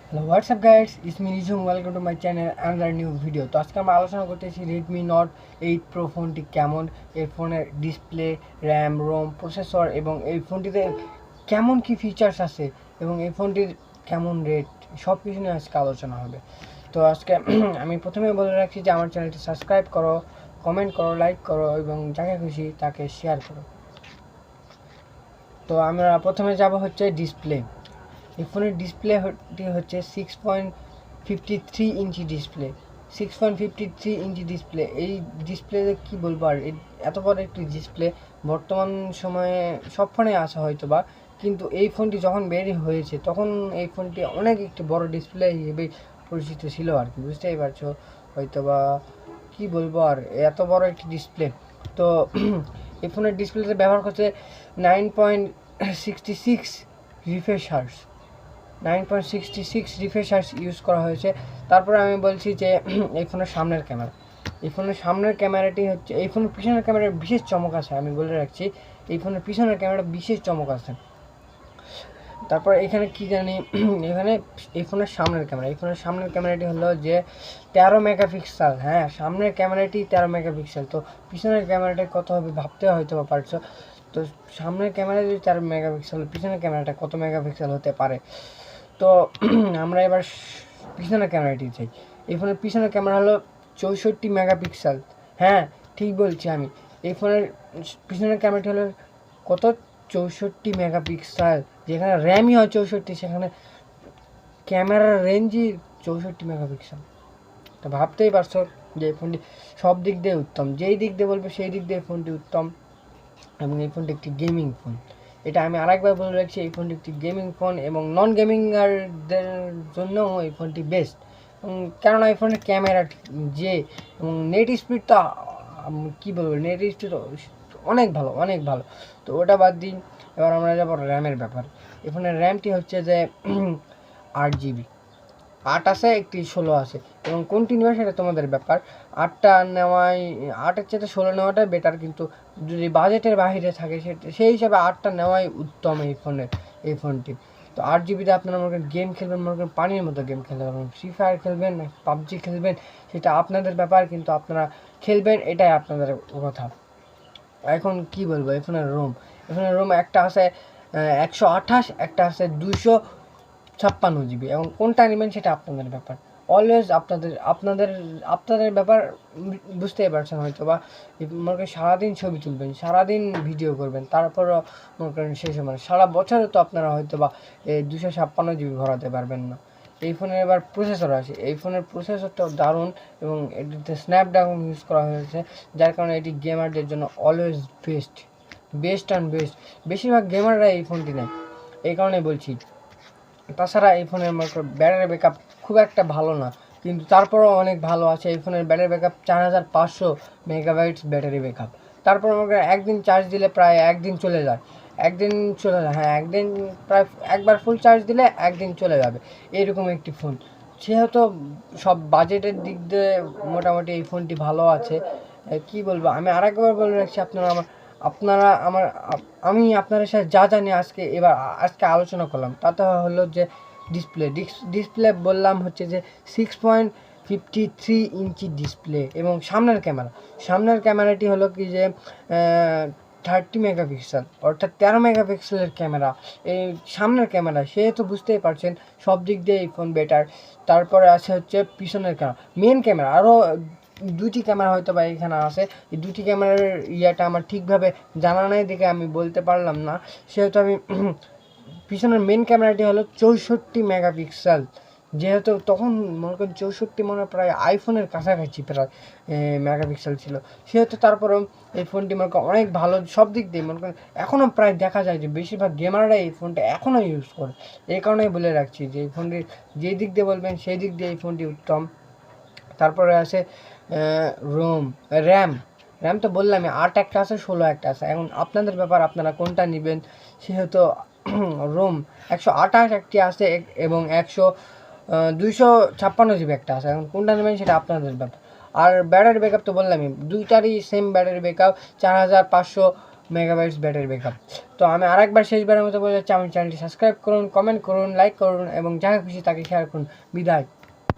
Hello WhatsApp guides it's me resume welcome to my channel another new video. তো আজকে আমরা আলোচনা করতেছি রেডমি নট 8 প্রো ফোনটি কেমন, এই ফোনের ডিসপ্লে, র্যাম, রোম, প্রসেসর এবং এই ফোনটিতে কেমন কি ফিচার্স আছে এবং এই ফোনটির কেমন রেট, সব কিছু নিয়ে আজকে আলোচনা হবে। তো আজকে আমি প্রথমে বলে রাখছি যে আমার চ্যানেলটি সাবস্ক্রাইব করো, কমেন্ট করো, লাইক করো এবং যাকে খুশি তাকে শেয়ার করো। তো আমরা প্রথমে যাব হচ্ছে ডিসপ্লে। এই ফোনের ডিসপ্লেটি হচ্ছে 6.53 ইঞ্চি ডিসপ্লে। 6.53 ইঞ্চি ডিসপ্লে, এই ডিসপ্লেতে কী বলবো আর, এত বড় একটি ডিসপ্লে বর্তমান সময়ে সব ফোনে আসা হয়তো বা, কিন্তু এই ফোনটি যখন বের হয়েছে তখন এই ফোনটি অনেক একটি বড় ডিসপ্লে হিসেবে পরিচিত ছিল আর কি, বুঝতেই পারছো হয়তো বা। কী বলবো আর, এত বড় একটি ডিসপ্লে। তো এই ফোনের ডিসপ্লেতে ব্যবহার করছে 9.66 refresh hertz, 9.66 refresh hertz use করা হয়েছে। তারপরে আমি বলছি যে এই ফোনের সামনের ক্যামেরা, এই ফোনের সামনের ক্যামেরাটি হচ্ছে, এই ফোনের পিছনের ক্যামেরার বিশেষ চমক আছে, আমি বলে রাখছি এই ফোনের পিছনের ক্যামেরার বিশেষ চমক আছে। তারপর এখানে কি জানি, এখানে এই ফোনের সামনের ক্যামেরা, এই ফোনের সামনের ক্যামেরাটি হলো যে 13 মেগাপিক্সেল। হ্যাঁ, সামনের ক্যামেরাটি 13 মেগাপিক্সেল, তো পিছনের ক্যামেরাটা কত হবে ভাবতে হয়তো বা পারছো। তো সামনের ক্যামেরা যদি 13 মেগাপিক্সেল, পিছনের ক্যামেরাটা কত মেগাপিক্সেল হতে পারে। তো আমরা এবার পিছনের ক্যামেরাটি চাই। এই ফোনের পিছনের ক্যামেরা হলো 64 মেগাপিক্সেল। হ্যাঁ, ঠিক বলছি আমি, এই ফোনের পিছনের ক্যামেরাটি হলো কত, 64 মেগাপিক্সেল। যেখানে র্যামই হয় 64, সেখানে ক্যামেরার রেঞ্জই 64 মেগাপিক্সেল। তো ভাবতেই পারছো যে এই ফোনটি সব দিক দিয়ে উত্তম, যেই দিক দিয়ে বলবে সেই দিক দিয়ে ফোনটি উত্তম। এবং এই ফোনটি একটি গেমিং ফোন, এটা আমি আরেকবার বলে রাখছি, এই ফোনটি একটি গেমিং ফোন এবং নন গেমিংয়ারদের জন্যও এই ফোনটি বেস্ট। কেননা এই ফোনের ক্যামেরা যে এবং নেট স্পিড তো কী বলবো, নেট স্পিড অনেক ভালো, অনেক ভালো। তো ওটা বাদ দিন, এবার আমরা যাবো র্যামের ব্যাপার। এই ফোনের র্যামটি হচ্ছে যে 8 GB, 8 আছে, একটি 16 আছে, এবং কোনটি নেবে সেটা তোমাদের ব্যাপার। 8টা নেওয়াই, 8-এর চেয়ে 16 নেওয়াটাই বেটার, কিন্তু যদি বাজেটের বাইরে থাকে সেই হিসাবে 8টা নেওয়াই উত্তম এই ফোনটি। তো 8 GBতে আপনারা মনে করেন গেম খেলবেন, মনে করেন পানির মতো গেম খেলতে পারবেন, ফ্রি ফায়ার খেলবেন না পাবজি খেলবেন সেটা আপনাদের ব্যাপার, কিন্তু আপনারা খেলবেন, এটাই আপনাদের কথা। এখন কি বলবো, এই ফোনের রোম একটা আছে 128, একটা আছে 256 GB, এবং কোনটা নেবেন সেটা আপনাদের ব্যাপার। অলওয়েজ আপনাদের ব্যাপার, বুঝতেই পারছেন হয়তো বা। মনে করেন সারাদিন ছবি তুলবেন, সারাদিন ভিডিও করবেন, তারপরও মনে করেন সেই সময় সারা বছরে তো আপনারা হয়তো বা 256 GB ভরাতে পারবেন না। এই ফোনের এবার প্রসেসর আছে, এই ফোনের প্রসেসরটাও দারুণ এবং এটিতে স্ন্যাপড্রাগন ইউজ করা হয়েছে, যার কারণে এটি গেমারদের জন্য অলওয়েজ বেস্ট অ্যান্ড বেস্ট। বেশিরভাগ গেমাররা এই ফোনটি নেয়, এই কারণে বলছি। তাছাড়া এই ফোনের ব্যাটারি ব্যাকআপ খুব একটা ভালো না, কিন্তু তারপরেও অনেক ভালো আছে। এই ফোনের battery backup 4500 megabytes battery backup. তারপর আমাকে একদিন চার্জ দিলে প্রায় একদিন চলে যায়, হ্যাঁ, একদিন প্রায়, একবার ফুল চার্জ দিলে একদিন চলে যাবে, এরকম একটি ফোন। সেহেতু সব বাজেটের দিক দিয়ে মোটামুটি এই ফোনটি ভালো আছে। কী বলবো, আমি আরেকবার বলে রাখছি, আমি আপনাদের সাথে যা জানি আজকে আলোচনা করলাম, তাতে হলো যে ডিসপ্লে বললাম হচ্ছে যে 6.53 ইঞ্চি ডিসপ্লে, এবং সামনের ক্যামেরাটি হলো কি যে 30 মেগাপিক্সেল, অর্থাৎ 13 মেগাপিক্সেলের ক্যামেরা। এই সামনের ক্যামেরা সেহেতু বুঝতেই পারছেন সব দিক দিয়ে এই ফোন বেটার। তারপরে আছে হচ্ছে পিছনের ক্যামেরা, মেন ক্যামেরা, আরও 2টি ক্যামেরা হয়তো বা এখানে আছে। এই 2টি ক্যামেরার ইয়েটা আমার ঠিকভাবে জানা নেই দেখে আমি বলতে পারলাম না, সেহেতু আমি পিছনের মেন ক্যামেরাটি হলো 64 মেগাপিক্সেল। যেহেতু তখন মনে করেন 64 মনে প্রায় আইফোনের কাছাকাছি প্রায় মেগাপিক্সেল ছিল, সেহেতু তারপরেও এই ফোনটি মনে করেন অনেক ভালো সব দিক দিয়ে। মনে করেন এখনও প্রায় দেখা যায় যে বেশিরভাগ গেমাররা এই ফোনটা এখনও ইউজ করে, এই কারণেই বলে রাখছি যে এই ফোনটি যে দিক দিয়ে বলবেন সেই দিক দিয়ে এই ফোনটি উত্তম। তারপরে আছে রোম, র্যাম র্যাম তো বললামই, 8 একটা আছে, 16 একটা আছে, এখন আপনাদের ব্যাপার আপনারা কোনটা নেবেন। সেহেতু রোম 128 একটি আছে এবং 256 GB একটা আছে, এখন কোনটা নেবেন সেটা আপনাদের ব্যাপার। আর ব্যাটারি ব্যাকআপ তো বললামই, দুইটারই same battery backup, 4500 megabytes battery backup. তো আমি আরেকবার শেষবারের মতো বলে যাচ্ছি, আমার চ্যানেলটি সাবস্ক্রাইব করুন, কমেন্ট করুন, লাইক করুন এবং যাকে খুশি তাকে শেয়ার করুন। বিদায়।